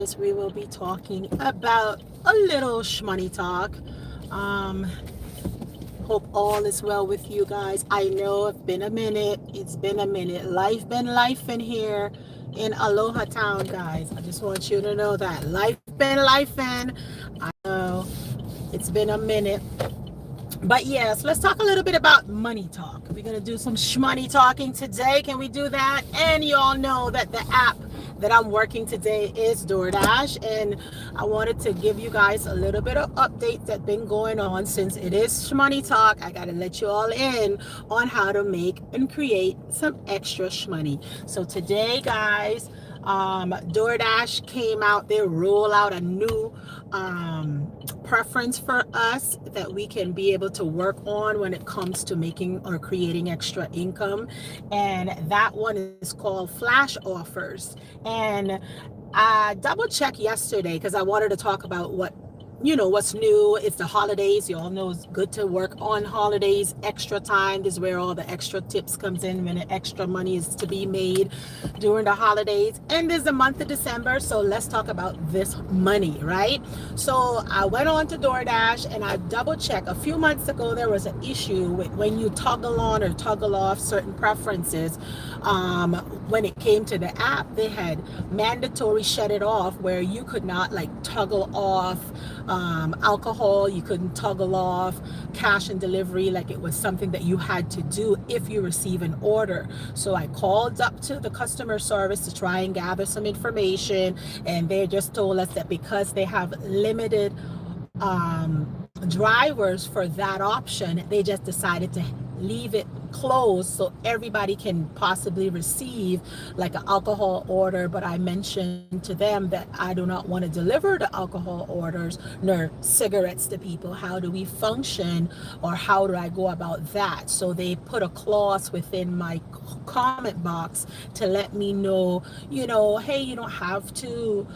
We will be talking about a little shmoney talk. Um, Hope all is well with you guys. I know it's been a minute. It's been a minute. Life been life in here in Aloha Town, guys. I just want you to know that life been life in. I know it's been a minute. But yes, let's talk a little bit about money talk. We're going to do some shmoney talking today. Can we do that? And you all know that the app that I'm working today is DoorDash. And I wanted to give you guys a little bit of updates that's been going on since it is shmoney talk. I got to let you all in on how to make and create some extra shmoney. So today, guys, DoorDash came out. They roll out a new preference for us that we can be able to work on when it comes to making or creating extra income, and that one is called flash offers. And I double checked yesterday because I wanted to talk about what's new. It's the holidays. You all know it's good to work on holidays. Extra time is where all the extra tips comes in, when the extra money is to be made during the holidays. And there's the month of December, so let's talk about this money, right? So I went on to DoorDash and I double checked. A few months ago there was an issue with when you toggle on or toggle off certain preferences. When it came to the app, they had mandatory shut it off, where you could not like toggle off alcohol, you couldn't toggle off cash and delivery, like it was something that you had to do if you receive an order. So I called up to the customer service to try and gather some information, and they just told us that because they have limited drivers for that option, they just decided to leave it closed so everybody can possibly receive like an alcohol order. But I mentioned to them that I do not want to deliver the alcohol orders nor cigarettes to people. How do we function, or how do I go about that? So they put a clause within my comment box to let me know, hey, you don't have to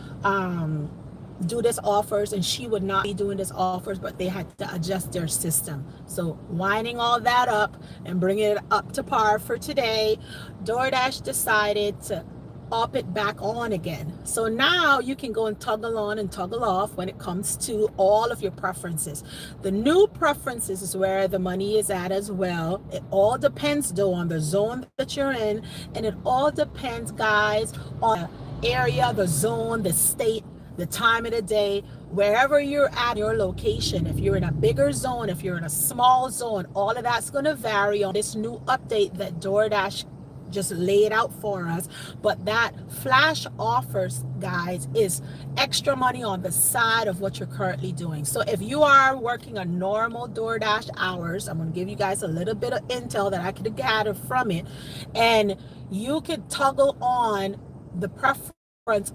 do this offers, and she would not be doing this offers, but they had to adjust their system. So winding all that up and bringing it up to par for today, DoorDash decided to up it back on again. So now you can go and toggle on and toggle off when it comes to all of your preferences. The new preferences is where the money is at as well. It all depends though on the zone that you're in, and it all depends, guys, on the area, the zone, the state, the time of the day, wherever you're at, your location. If you're in a bigger zone, if you're in a small zone, all of that's going to vary on this new update that DoorDash just laid out for us. But that flash offers, guys, is extra money on the side of what you're currently doing. So if you are working a normal DoorDash hours, I'm going to give you guys a little bit of intel that I could gather from it, and you could toggle on the preference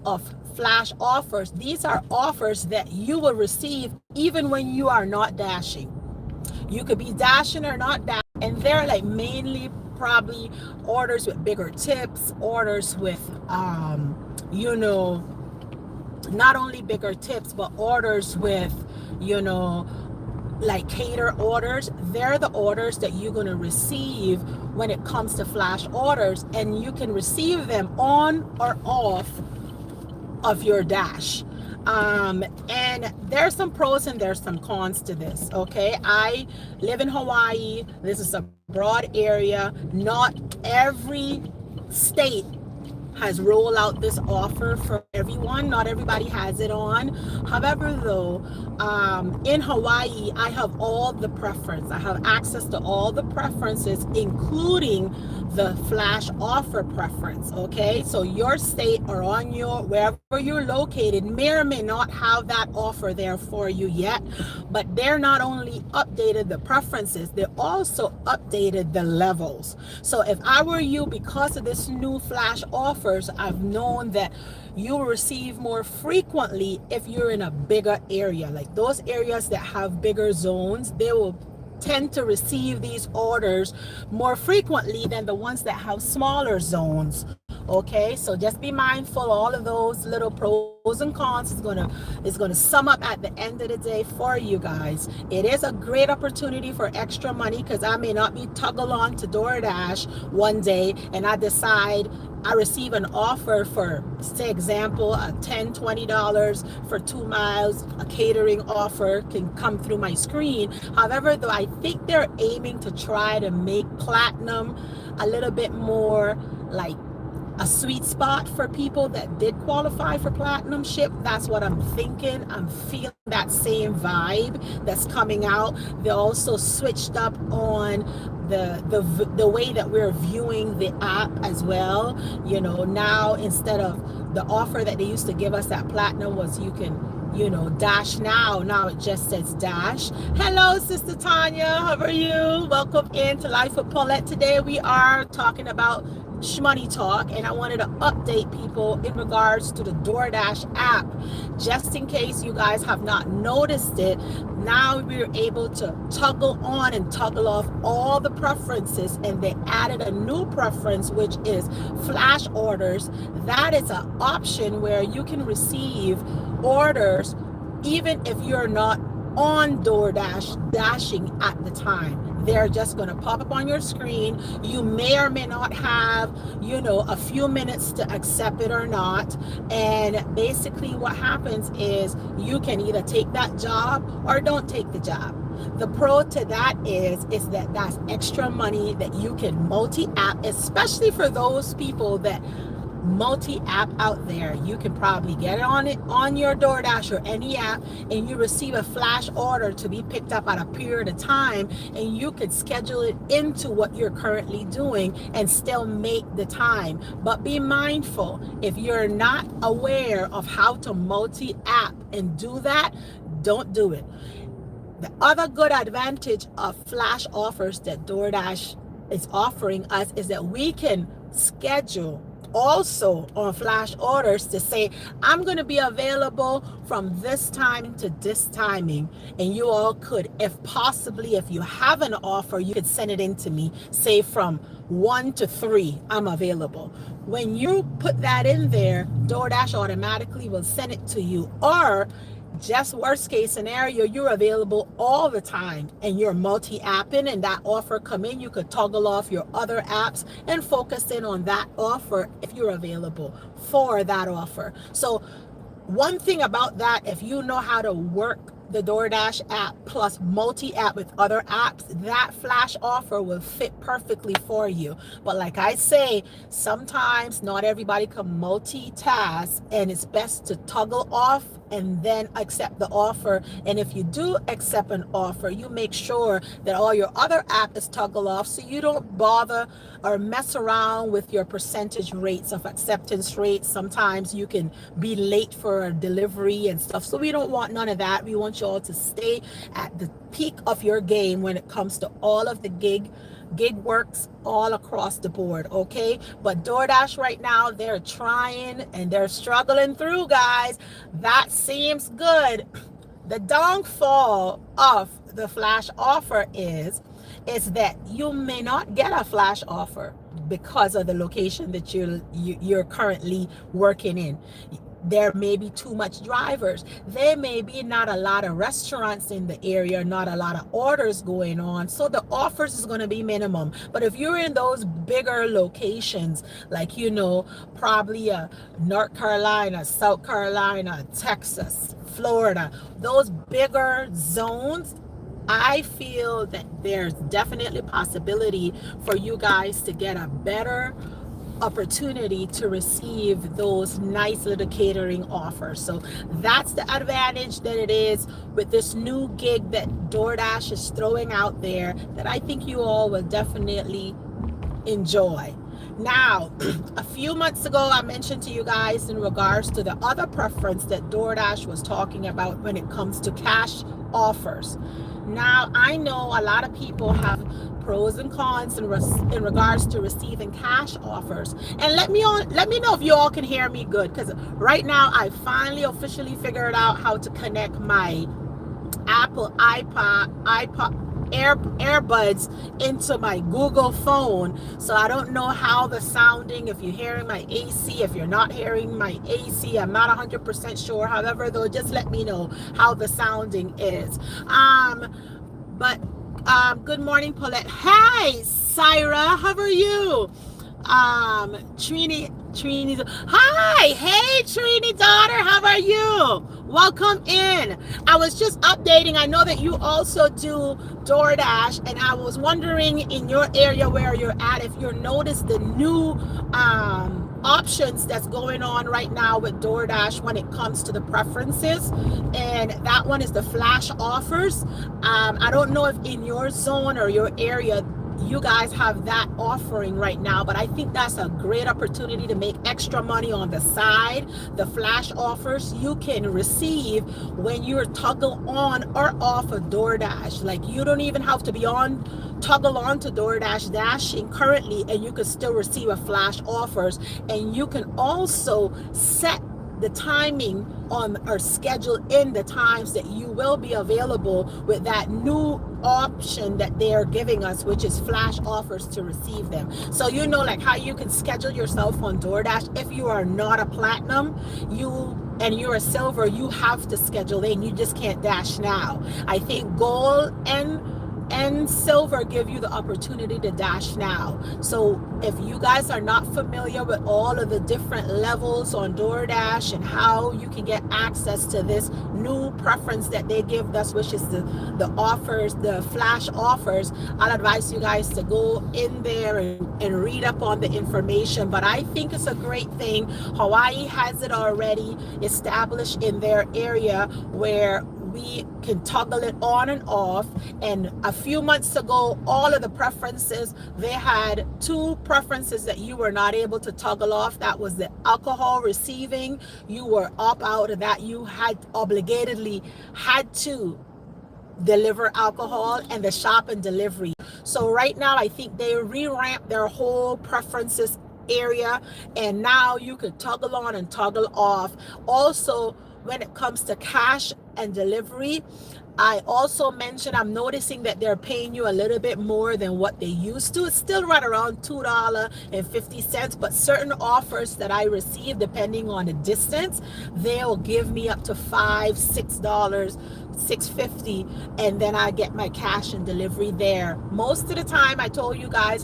of flash offers. These are offers that you will receive even when you are not dashing. You could be dashing or not dashing, and they're like mainly probably orders with bigger tips, orders with not only bigger tips, but orders with like cater orders. They're the orders that you're going to receive when it comes to flash orders, and you can receive them on or off of your dash. And there's some pros and there's some cons to this. Okay, I live in Hawaii. This is a broad area. Not every state has rolled out this offer for everyone. Not everybody has it on. However, though, in Hawaii, I have all the preference. I have access to all the preferences, including the flash offer preference. Okay, so your state or on your wherever you're located may or may not have that offer there for you yet, but they're not only updated the preferences, they also updated the levels. So if I were you, because of this new flash offers, I've known that you will receive more frequently if you're in a bigger area. Like those areas that have bigger zones, they will tend to receive these orders more frequently than the ones that have smaller zones. Okay, so just be mindful. All of those little pros and cons is gonna sum up at the end of the day for you guys. It is a great opportunity for extra money, because I may not be toggle on to DoorDash one day and I decide I receive an offer for, say example, a $10-$20 for 2 miles. A catering offer can come through my screen. However, though, I think they're aiming to try to make platinum a little bit more like a sweet spot for people that did qualify for platinum ship. That's what I'm thinking. I'm feeling that same vibe that's coming out. They also switched up on the way that we're viewing the app as well. You know, now instead of the offer that they used to give us at platinum was you can, you know, dash now it just says dash. Hello, Sister Tanya, how are you? Welcome into Life with Paulette. Today we are talking about Shmoney talk, and I wanted to update people in regards to the DoorDash app, just in case you guys have not noticed it. Now we're able to toggle on and toggle off all the preferences, and they added a new preference, which is flash orders. That is an option where you can receive orders even if you're not on DoorDash dashing at the time. They're just going to pop up on your screen. You may or may not have, you know, a few minutes to accept it or not. And basically what happens is you can either take that job or don't take the job. The pro to that is that that's extra money that you can multi-app, especially for those people that multi-app out there. You can probably get it on your DoorDash or any app, and you receive a flash order to be picked up at a period of time, and you could schedule it into what you're currently doing and still make the time. But be mindful, if you're not aware of how to multi-app and do that, don't do it. The other good advantage of flash offers that DoorDash is offering us is that we can schedule also on flash orders to say, I'm going to be available from this time to this timing, and you all could, if possibly, if you have an offer, you could send it in to me, say from 1 to 3 I'm available. When you put that in there, DoorDash automatically will send it to you. Or just worst case scenario, you're available all the time and you're multi-apping, and that offer come in, you could toggle off your other apps and focus in on that offer if you're available for that offer. So one thing about that, if you know how to work the DoorDash app plus multi-app with other apps, that flash offer will fit perfectly for you. But like I say, sometimes not everybody can multitask, and it's best to toggle off and then accept the offer. And if you do accept an offer, you make sure that all your other app is toggle off, so you don't bother or mess around with your percentage rates of acceptance rates. Sometimes you can be late for a delivery and stuff, so we don't want none of that. We want you all to stay at the peak of your game when it comes to all of the gig works all across the board. Okay, but DoorDash right now, they're trying and they're struggling through, guys. That seems good. The downfall of the flash offer is that you may not get a flash offer because of the location that you're currently working in. There may be too much drivers. There may be not a lot of restaurants in the area, not a lot of orders going on. So the offers is going to be minimum. But if you're in those bigger locations, like, you know, probably North Carolina, South Carolina, Texas, Florida, those bigger zones, I feel that there's definitely possibility for you guys to get a better opportunity to receive those nice little catering offers. So that's the advantage that it is with this new gig that DoorDash is throwing out there, that I think you all will definitely enjoy. Now, a few months ago, I mentioned to you guys in regards to the other preference that DoorDash was talking about when it comes to cash offers. Now, I know a lot of people have pros and cons in regards to receiving cash offers. And let me know if you all can hear me good, because right now I finally officially figured out how to connect my Apple iPod earbuds into my Google phone, so I don't know how the sounding, if you're hearing my AC, if you're not hearing my AC, I'm not 100% sure. However, though, just let me know how the sounding is. But good morning, Paulette. Hi, Syra, how are you? Trini, hi, hey, Trini daughter, how are you? Welcome in. I was just updating. I know that you also do DoorDash, and I was wondering in your area where you're at if you noticed the new options that's going on right now with DoorDash when it comes to the preferences, and that one is the flash offers. I don't know if in your zone or your area you guys have that offering right now, but I think that's a great opportunity to make extra money on the side. The flash offers you can receive when you're toggle on or off of DoorDash. Like, you don't even have to be toggle on to DoorDash dashing currently, and you can still receive a flash offers. And you can also set the timing on or schedule in the times that you will be available with that new option that they're giving us, which is flash offers to receive them. So you know, like how you can schedule yourself on DoorDash. If you are not a platinum, and you're a silver, you have to schedule in. You just can't dash now. I think gold and silver give you the opportunity to dash now. So if you guys are not familiar with all of the different levels on DoorDash and how you can get access to this new preference that they give us, which is the offers, the flash offers, I'll advise you guys to go in there and read up on the information. But I think it's a great thing. Hawaii has it already established in their area where we can toggle it on and off. And a few months ago, all of the preferences, they had two preferences that you were not able to toggle off. That was the alcohol receiving. You were up out of that. You had obligatedly had to deliver alcohol, and the shop and delivery. So right now, I think they revamped their whole preferences area, and now you could toggle on and toggle off. Also, when it comes to cash and delivery, I also mentioned I'm noticing that they're paying you a little bit more than what they used to. It's still right around $2.50, but certain offers that I receive, depending on the distance, they'll give me up to $5, $6, $6.50, and then I get my cash and delivery there. Most of the time, I told you guys,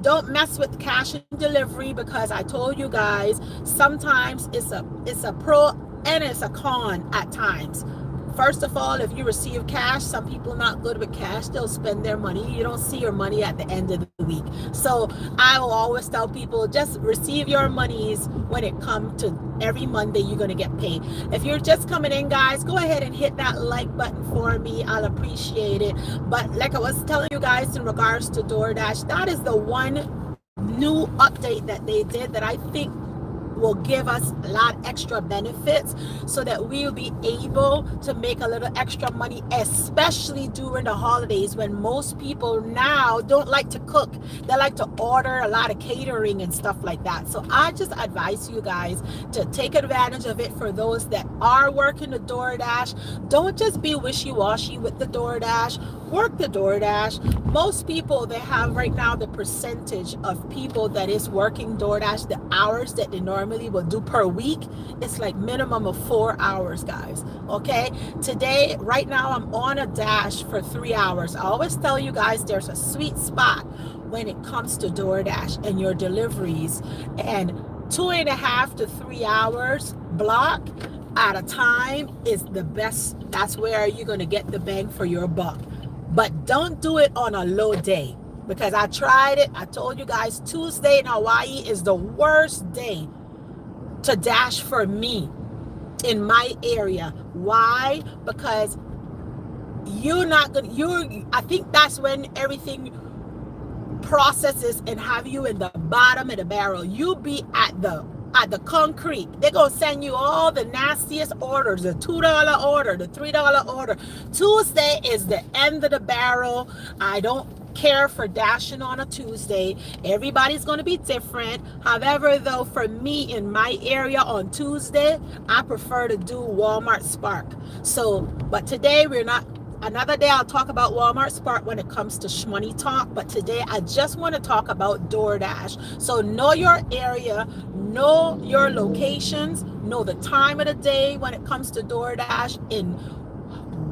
don't mess with cash and delivery, because I told you guys sometimes it's a pro and it's a con at times. First of all, if you receive cash, some people are not good with cash. They'll spend their money. You don't see your money at the end of the week. So I will always tell people, just receive your monies when it comes to every Monday you're going to get paid. If you're just coming in, guys, go ahead and hit that like button for me. I'll appreciate it. But like I was telling you guys in regards to DoorDash, that is the one new update that they did that I think will give us a lot extra benefits, so that we'll be able to make a little extra money, especially during the holidays, when most people now don't like to cook. They like to order a lot of catering and stuff like that. So I just advise you guys to take advantage of it. For those that are working the DoorDash, don't just be wishy-washy with the DoorDash. Work the DoorDash. Most people, they have right now the percentage of people that is working DoorDash, the hours that they normally will do per week, it's like minimum of 4 hours, guys. Okay, today, right now, I'm on a dash for 3 hours. I always tell you guys, there's a sweet spot when it comes to DoorDash and your deliveries, and 2.5 to 3 hours block at a time is the best. That's where you're going to get the bang for your buck. But don't do it on a low day, because I tried it. I told you guys, Tuesday in Hawaii is the worst day to dash for me in my area. Why? Because I think that's when everything processes and have you in the bottom of the barrel. You be at the concrete. They're gonna send you all the nastiest orders, the $2 order, the $3 order. Tuesday is the end of the barrel. I don't care for dashing on a Tuesday. Everybody's going to be different. However, though, for me in my area on Tuesday, I prefer to do Walmart Spark. So, but today we're not Another day I'll talk about Walmart Spark when it comes to Shmoney talk, but today I just want to talk about DoorDash. So know your area, know your locations, know the time of the day when it comes to DoorDash, in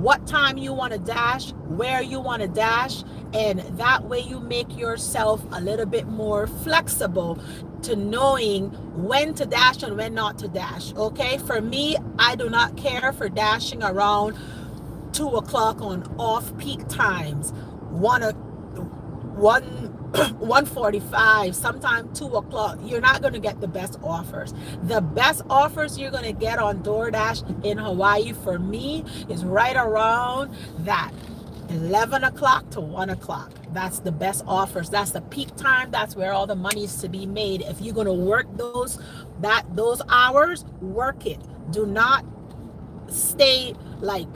what time you want to dash, where you want to dash, and that way you make yourself a little bit more flexible to knowing when to dash and when not to dash. Okay, for me, I do not care for dashing around 2 o'clock on off-peak times, 1:45, sometimes 2 o'clock. You're not going to get the best offers. The best offers you're going to get on DoorDash in Hawaii for me is right around that 11 o'clock to 1 o'clock. That's the best offers. That's the peak time. That's where all the money is to be made. If you're going to work those hours, work it. Do not stay, like,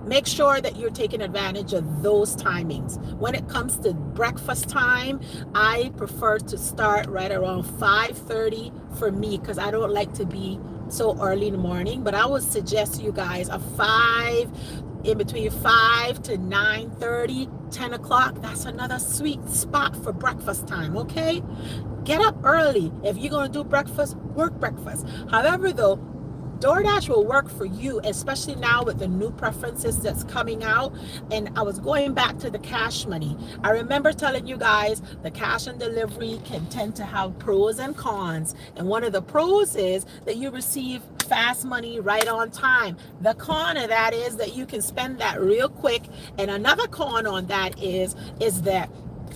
make sure that you're taking advantage of those timings. When it comes to breakfast time, I prefer to start right around 5:30 for me, because I don't like to be so early in the morning. But I would suggest you guys in between 5 to 9:30, 10 o'clock. That's another sweet spot for breakfast time. Okay, get up early. If you're going to do breakfast, work breakfast. However, though, DoorDash will work for you, especially now with the new preferences that's coming out. And I was going back to the cash money. I remember telling you guys the cash and delivery can tend to have pros and cons. And one of the pros is that you receive fast money right on time. The con of that is that you can spend that real quick. And another con on that is that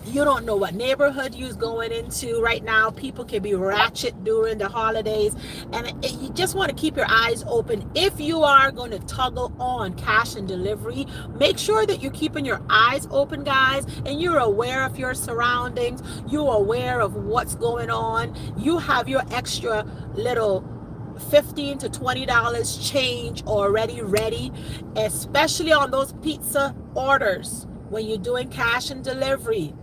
you don't know what neighborhood you're going into right now. People can be ratchet during the holidays, and you just want to keep your eyes open. If you are going to toggle on cash and delivery, make sure that you're keeping your eyes open, guys, and you're aware of your surroundings. You're aware of what's going on. You have your extra little $15 to $20 change already ready, especially on those pizza orders when you're doing cash and delivery.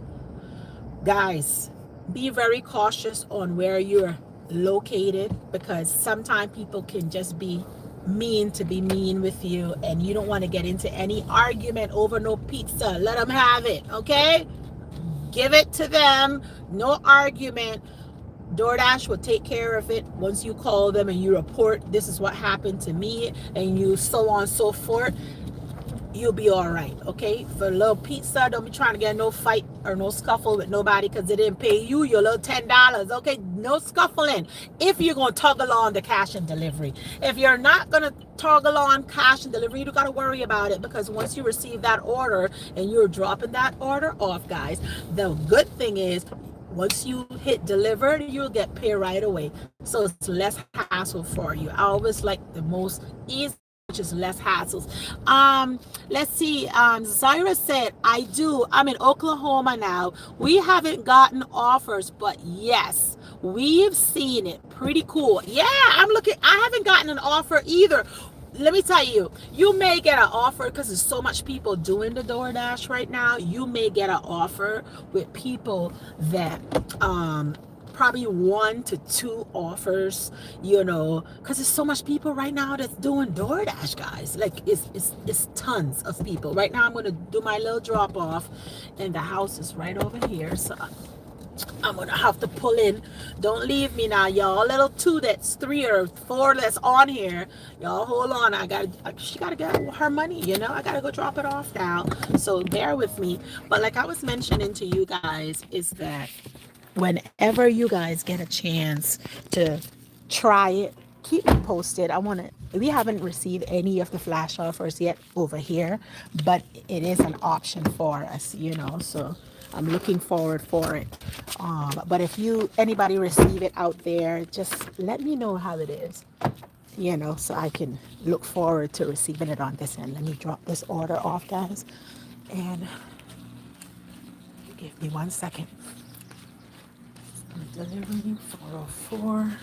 Guys, be very cautious on where you're located, because sometimes people can just be mean to be mean with you, and you don't want to get into any argument over no pizza. Let them have it, okay? Give it to them. No argument. DoorDash will take care of it once you call them and you report, this is what happened to me, and you so on and so forth. You'll be all right, okay? For a little pizza, don't be trying to get no fight or no scuffle with nobody because they didn't pay you your little $10, okay? No scuffling if you're going to toggle on the cash and delivery. If you're not going to toggle on cash and delivery, you don't got to worry about it, because once you receive that order and you're dropping that order off, guys, the good thing is once you hit delivered, you'll get paid right away. So it's less hassle for you. I always like the most easy, which is less hassles. Let's see. Zaira said, I'm in Oklahoma now. We haven't gotten offers, but yes, we've seen it. Pretty cool. Yeah, I haven't gotten an offer either. Let me tell you, you may get an offer because there's so much people doing the DoorDash right now. You may get an offer with people that probably 1 to 2 offers, because there's so much people right now that's doing DoorDash, guys. Like it's tons of people. Right now I'm going to do my little drop off, and the house is right over here, so I'm gonna have to pull in. Don't leave me now, y'all. Little 2 that's 3 or 4 that's on here, y'all hold on. She gotta get her money, I gotta go drop it off now, so bear with me. But like I was mentioning to you guys, is that whenever you guys get a chance to try it, keep me posted. We haven't received any of the flash offers yet over here, but it is an option for us, so I'm looking forward for it. But if anybody receive it out there, just let me know how it is, so I can look forward to receiving it on this end. Let me drop this order off, guys, and give me 1 second. Delivery 404.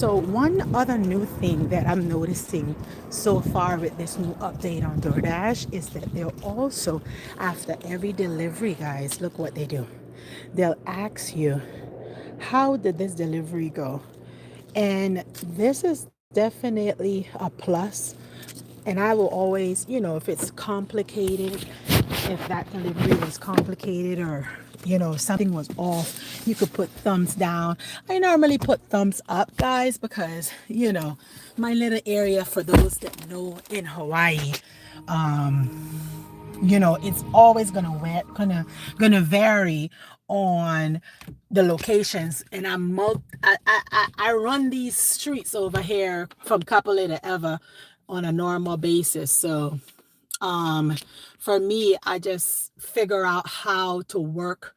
So one other new thing that I'm noticing so far with this new update on DoorDash is that they'll also, after every delivery, guys, look what they do. They'll ask you, how did this delivery go? And this is definitely a plus. And I will always, if it's complicated, if that delivery was complicated or, something was off, you could put thumbs down. I normally put thumbs up, guys, because, my little area, for those that know, in Hawaii, it's always gonna vary on the locations. And I run these streets over here from Kapolei to Ever on a normal basis. So for me, I just figure out how to work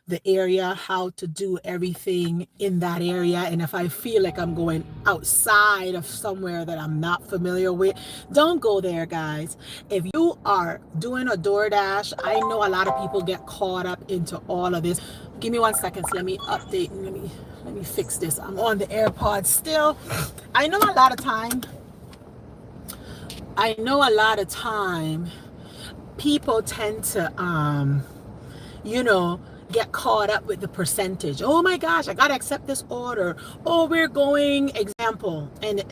the area, how to do everything in that area. And if I feel like I'm going outside of somewhere that I'm not familiar with, don't go there, guys. If you are doing a DoorDash, I know a lot of people get caught up into all of this. Give me 1 second. So let me update and let me fix this. I'm on the AirPods still. I know a lot of time people tend to get caught up with the percentage. Oh my gosh, I gotta accept this order. Oh, we're going, example, and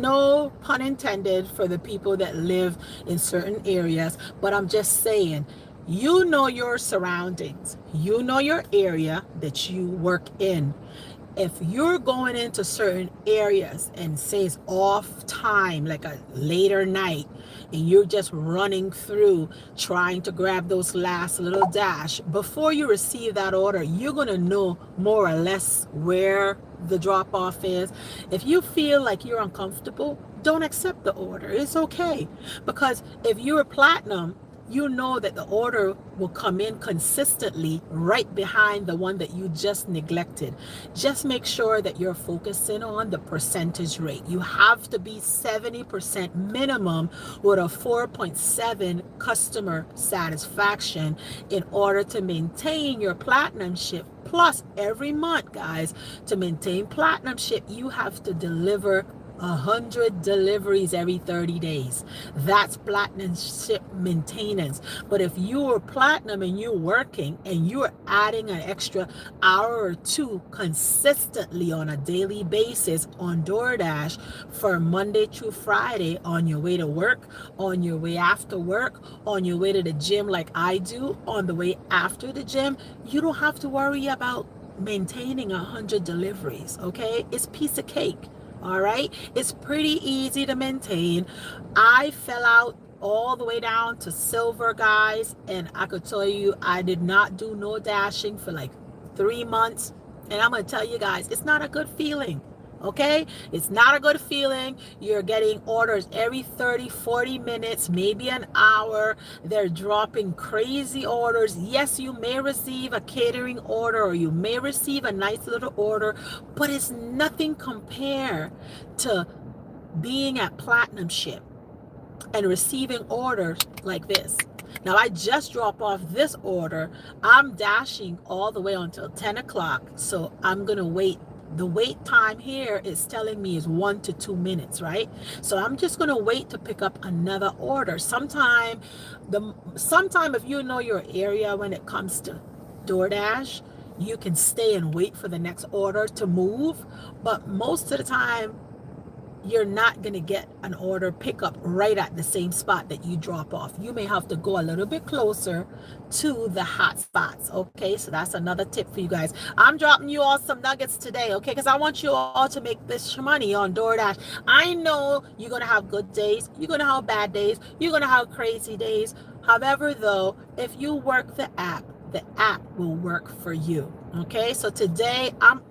no pun intended for the people that live in certain areas, but I'm just saying, your surroundings, your area that you work in. If you're going into certain areas and say it's off time, like a later night, and you're just running through trying to grab those last little dash, before you receive that order, you're going to know more or less where the drop off is. If you feel like you're uncomfortable, don't accept the order. It's okay. Because if you're platinum, you know that the order will come in consistently right behind the one that you just neglected. Just make sure that you're focusing on the percentage rate. You have to be 70% minimum with a 4.7 customer satisfaction in order to maintain your platinum ship. Plus, every month, guys, to maintain platinum ship, you have to deliver 100 deliveries every 30 days. That's platinum ship maintenance. But if you are platinum and you're working and you're adding an extra hour or two consistently on a daily basis on DoorDash for Monday through Friday, on your way to work, on your way after work, on your way to the gym like I do, on the way after the gym, you don't have to worry about maintaining 100 deliveries, okay? It's a piece of cake. All right, it's pretty easy to maintain. I fell out all the way down to silver, guys, and I could tell you I did not do no dashing for like 3 months. And I'm gonna tell you guys, it's not a good feeling. Okay, it's not a good feeling. You're getting orders every 30-40 minutes, maybe an hour. They're dropping crazy orders. Yes, you may receive a catering order or you may receive a nice little order, but it's nothing compared to being at platinum ship and receiving orders like this. Now, I just dropped off this order. I'm dashing all the way until 10 o'clock, so I'm gonna wait. The wait time here is telling me is 1 to 2 minutes, right? So I'm just going to wait to pick up another order. Sometime if you know your area when it comes to DoorDash, you can stay and wait for the next order to move. But most of the time, you're not going to get an order pickup right at the same spot that you drop off. You may have to go a little bit closer to the hot spots. Okay, so that's another tip for you guys. I'm dropping you all some nuggets today, okay, because I want you all to make this money on DoorDash. I know you're going to have good days, you're going to have bad days, you're going to have crazy days. However, though, if you work the app will work for you. Okay, so today I've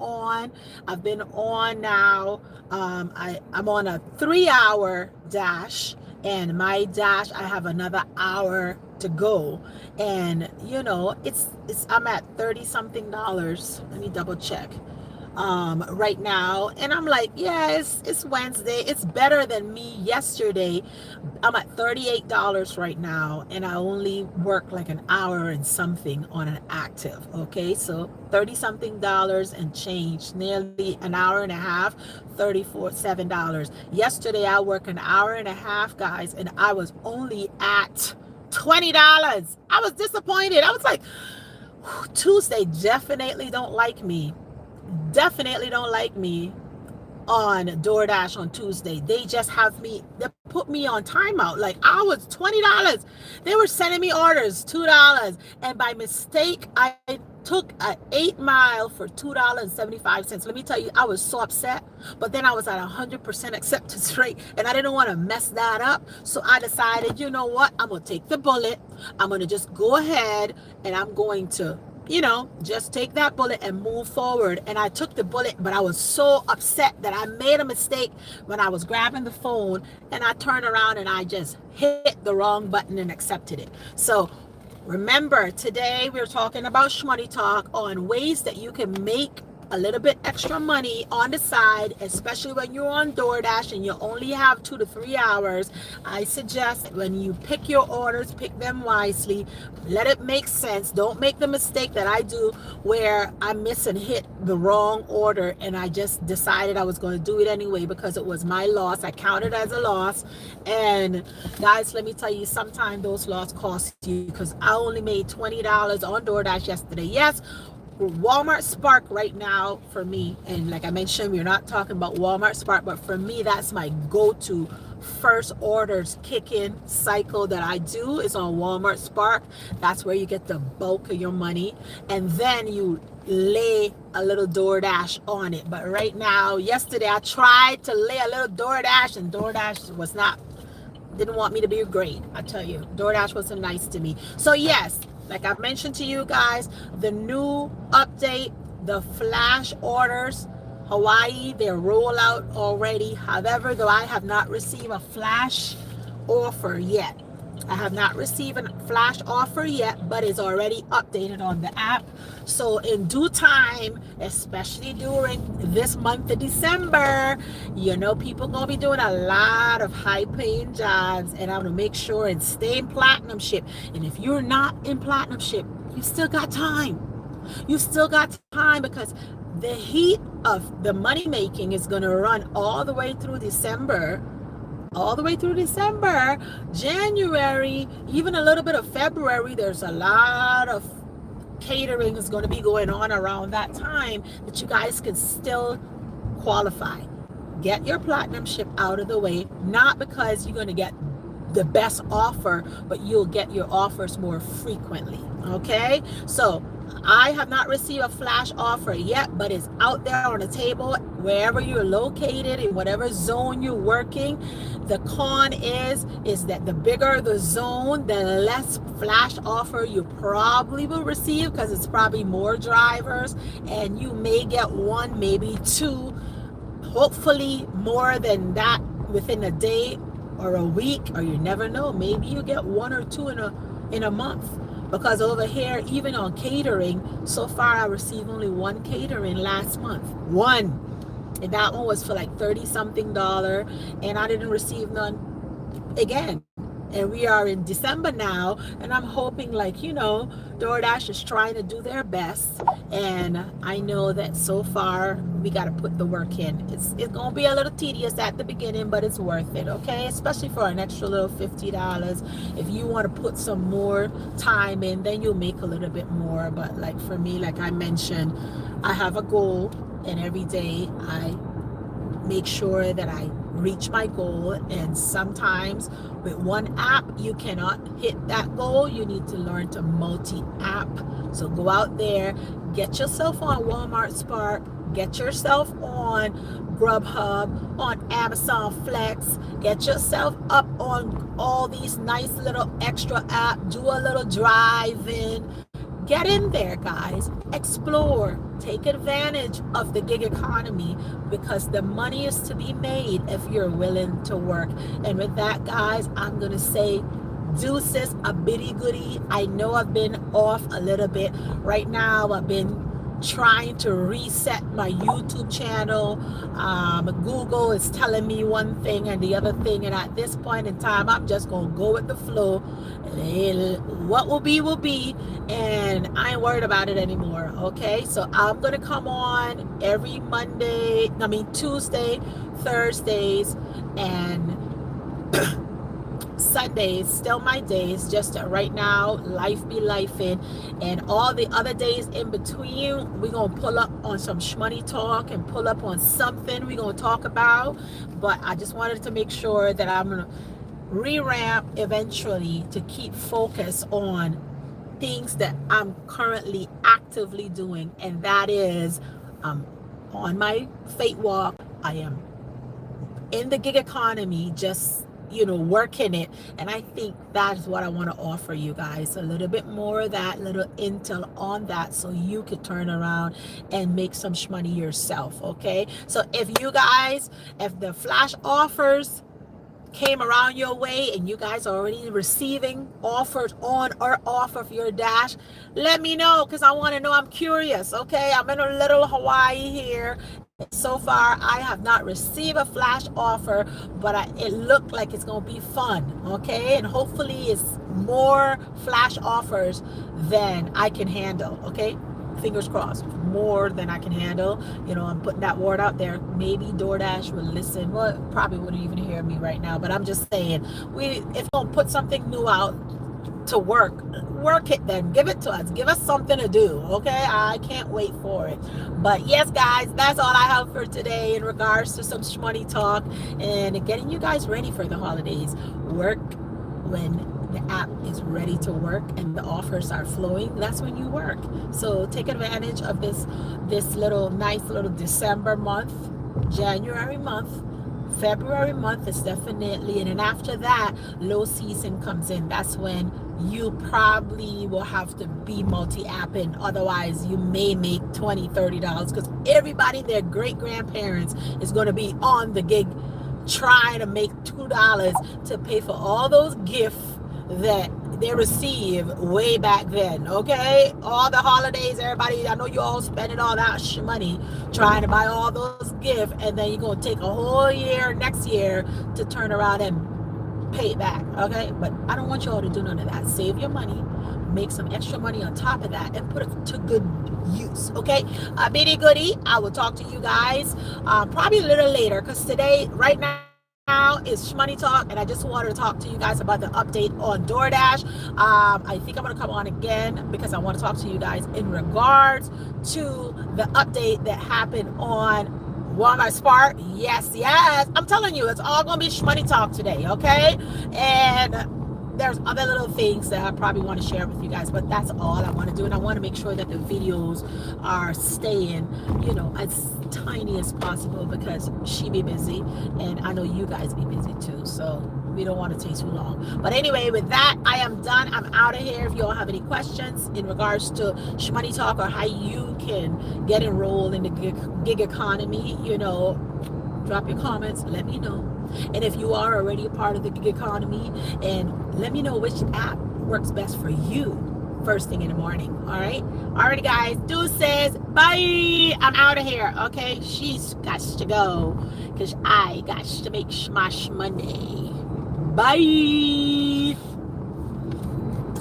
been on now, I'm on a 3-hour dash, and my dash, I have another hour to go, and it's I'm at $30 something. Let me double check. right now, and I'm like, yeah, it's Wednesday. It's better than me yesterday. I'm at $38 right now, and I only work like an hour and something on an active. Okay, so 30 something dollars and change, nearly an hour and a half, $37. Yesterday I worked an hour and a half, guys, and I was only at $20. I was disappointed. I was like, Tuesday definitely don't like me. Definitely don't like me on DoorDash on Tuesday. They just have me, they put me on timeout. Like, I was $20. They were sending me orders, $2. And by mistake, I took an 8 mile for $2.75. Let me tell you, I was so upset. But then I was at 100% acceptance rate, and I didn't want to mess that up. So I decided, you know what? I'm going to take the bullet. I'm going to just go ahead, and I'm going to just take that bullet and move forward. And I took the bullet, but I was so upset that I made a mistake when I was grabbing the phone, and I turned around and I just hit the wrong button and accepted it. So remember, today we're talking about Shmoney Talk on ways that you can make a little bit extra money on the side, especially when you're on DoorDash and you only have 2 to 3 hours. I suggest when you pick your orders, pick them wisely. Let it make sense. Don't make the mistake that I do where I miss and hit the wrong order, and I just decided I was going to do it anyway because it was my loss. I counted as a loss. And guys, let me tell you, sometimes those losses cost you, because I only made $20 on DoorDash yesterday. Yes, Walmart Spark right now for me, and like I mentioned, we're not talking about Walmart Spark, but for me, that's my go-to first orders kick-in cycle that I do is on Walmart Spark. That's where you get the bulk of your money, and then you lay a little DoorDash on it. But right now, yesterday I tried to lay a little DoorDash, and DoorDash didn't want me to be great. I tell you, DoorDash wasn't nice to me. So yes, like I've mentioned to you guys, the new update, the flash orders, Hawaii, their rollout already. However, though, I have not received a flash offer yet. I have not received a flash offer yet, but it's already updated on the app. So in due time, especially during this month of December, people gonna be doing a lot of high paying jobs, and I'm gonna make sure and stay in platinum ship. And if you're not in platinum ship, you still got time. You still got time, because the heat of the money making is gonna run all the way through December. January, even a little bit of February. There's a lot of catering is going to be going on around that time that you guys can still qualify. Get your platinum ship out of the way, not because you're going to get the best offer, but you'll get your offers more frequently. Okay, so I have not received a flash offer yet, but it's out there on the table wherever you're located, in whatever zone you're working. The con is that the bigger the zone, the less flash offer you probably will receive, because it's probably more drivers, and you may get one, maybe two, hopefully more than that within a day or a week, or you never know, maybe you get one or two in a month. Because over here, even on catering, so far I received only one catering last month. One. And that one was for like $30 something, and I didn't receive none again. And we are in December now, and I'm hoping, DoorDash is trying to do their best. And I know that so far we got to put the work in. It's going to be a little tedious at the beginning, but it's worth it, okay? Especially for an extra little $50. If you want to put some more time in, then you'll make a little bit more. But like for me, like I mentioned, I have a goal, and every day I make sure that I reach my goal. And sometimes with one app you cannot hit that goal. You need to learn to multi-app. So go out there, get yourself on Walmart Spark, get yourself on Grubhub, on Amazon Flex, get yourself up on all these nice little extra apps, do a little drive-in. Get in there, guys. Explore. Take advantage of the gig economy, because the money is to be made if you're willing to work. And with that, guys, I'm going to say deuces, a bitty goodie. I know I've been off a little bit. Right now, I've been trying to reset my YouTube channel. Google is telling me one thing and the other thing, and at this point in time, I'm just gonna go with the flow. What will be, and I ain't worried about it anymore. Okay, so I'm gonna come on every Tuesday, Thursdays, and Sundays, still my days. Just right now, life be lifing, and all the other days in between, we're gonna pull up on some Shmoney talk and pull up on something we're gonna talk about. But I just wanted to make sure that I'm gonna re-ramp eventually to keep focus on things that I'm currently actively doing, and that is on my faith walk. I am in the gig economy, just working it, and I think that's what I want to offer you guys, a little bit more of that, little intel on that, so you could turn around and make some Shmoney yourself. Okay, so if the flash offers came around your way and you guys are already receiving offers on or off of your Dash, let me know, because I want to know. I'm curious. Okay, I'm in a little Hawaii here. So far, I have not received a flash offer, but it looked like it's going to be fun. Okay, and hopefully it's more flash offers than I can handle. Okay, fingers crossed, more than I can handle. I'm putting that word out there. Maybe DoorDash will listen. Well, probably wouldn't even hear me right now, but I'm just saying, if we don't put something new out to work it, then give it to us. Give us something to do. Okay, I can't wait for it. But yes, guys, that's all I have for today in regards to some Shmoney talk and getting you guys ready for the holidays. Work when the app is ready to work and the offers are flowing. That's when you work. So take advantage of this nice little December month, January month, February month is definitely, and then after that, low season comes in. That's when you probably will have to be multi-apping. Otherwise, you may make $20-$30, because everybody and their great-grandparents is going to be on the gig trying to make $2 to pay for all those gifts that they receive way back then. Okay, all the holidays, everybody, I know you all spending all that money trying to buy all those gifts, and then you're going to take a whole year next year to turn around and pay it back. Okay, but I don't want you all to do none of that. Save your money, make some extra money on top of that, and put it to good use. Okay, bitty goody, I will talk to you guys probably a little later, because right now is Shmoney talk, and I just wanted to talk to you guys about the update on DoorDash. I think I'm going to come on again because I want to talk to you guys in regards to the update that happened on Walmart Spark. Yes, I'm telling you, it's all going to be Shmoney talk today. Okay, and there's other little things that I probably want to share with you guys, but that's all I want to do, and I want to make sure that the videos are staying, as tiny as possible, because she be busy, and I know you guys be busy too, so we don't want to take too long. But anyway, with that, I am done. I'm out of here. If you all have any questions in regards to Shmoney talk, or how you can get enrolled in the gig economy, drop your comments, let me know. And if you are already a part of the gig economy, and let me know which app works best for you first thing in the morning. All right, alrighty guys, deuces, bye. I'm out of here. Okay, she's got to go because I got to make my money. Bye.